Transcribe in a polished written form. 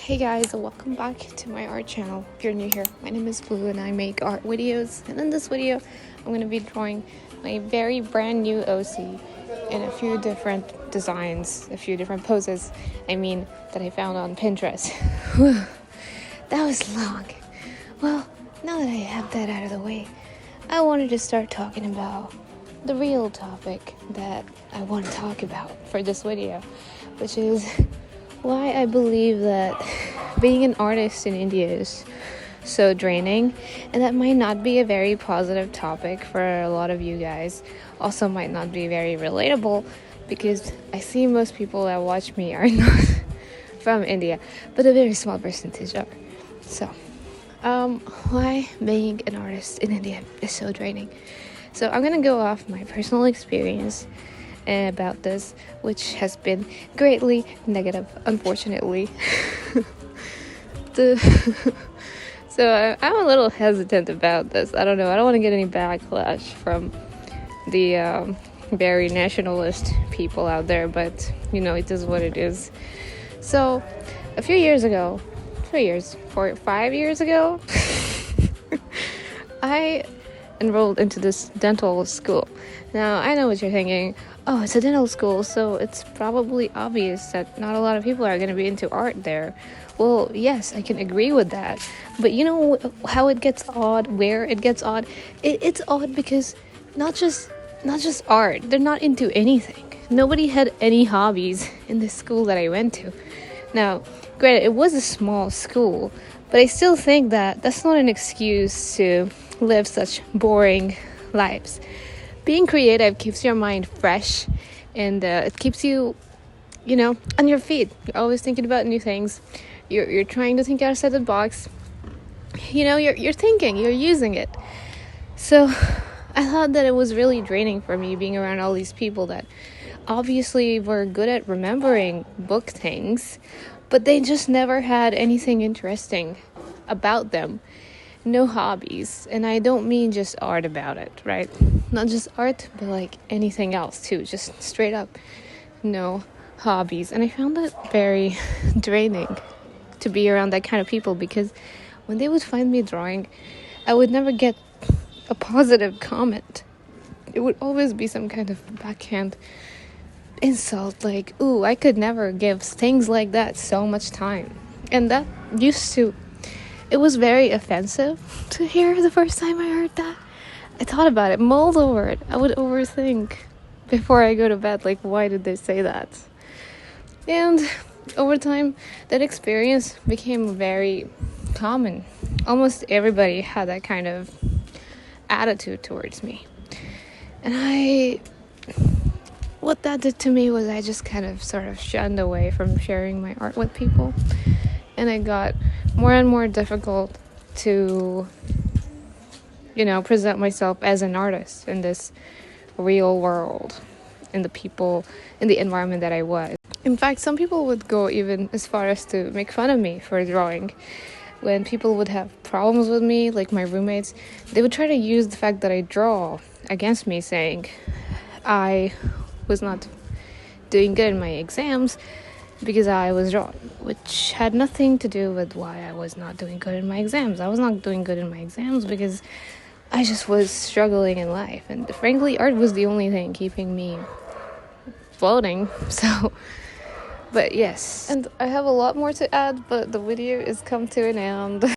Hey guys, welcome back to my art channel. If you're new here, my name is Blue and I make art videos. And in this video, I'm going to be drawing my very brand new OC in a few different designs, a few different poses, that I found on Pinterest. That was long. Well, now that I have that out of the way, I wanted to start talking about the real topic that I want to talk about for this video, which is why I believe that being an artist in India is so draining, and that might not be a very positive topic for a lot of you guys. Also might not be very relatable because I see most people that watch me are not from India, but a very small percentage are. So why being an artist in India is so draining. So I'm gonna go off my personal experience about this, which has been greatly negative, unfortunately. So I'm a little hesitant about this. I don't know. I don't want to get any backlash from the very nationalist people out there, but it is what it is. So a few years ago, 5 years ago, I enrolled into this dental school. Now, I know what you're thinking. Oh, it's a dental school, so it's probably obvious that not a lot of people are going to be into art there. Well, yes, I can agree with that. But you know how it gets odd, where it gets odd? It's odd because not just art. They're not into anything. Nobody had any hobbies in this school that I went to. Now, granted, it was a small school, but I still think that that's not an excuse to live such boring lives. Being creative keeps your mind fresh, and it keeps you, on your feet. You're always thinking about new things. You're trying to think outside the box. You're thinking, you're using it. So I thought that it was really draining for me being around all these people that obviously were good at remembering book things, but they just never had anything interesting about them. No hobbies, and I don't mean just art about it, right? Not just art, but like anything else too, just straight up no hobbies. And I found that very draining to be around that kind of people, because when they would find me drawing, I would never get a positive comment. It would always be some kind of backhand insult, like, ooh, I could never give things like that so much time. And that it was very offensive to hear the first time I heard that. I thought about it, mulled over it. I would overthink before I go to bed, like, why did they say that? And over time, that experience became very common. Almost everybody had that kind of attitude towards me. And what that did to me was I just kind of sort of shunned away from sharing my art with people. And it got more and more difficult to, present myself as an artist in this real world, in the environment that I was. In fact, some people would go even as far as to make fun of me for drawing. When people would have problems with me, like my roommates, they would try to use the fact that I draw against me, saying I was not doing good in my exams because I was drawing, which had nothing to do with why I was not doing good in my exams. I was not doing good in my exams because I just was struggling in life. And frankly, art was the only thing keeping me floating. So, but yes. And I have a lot more to add, but the video is come to an end.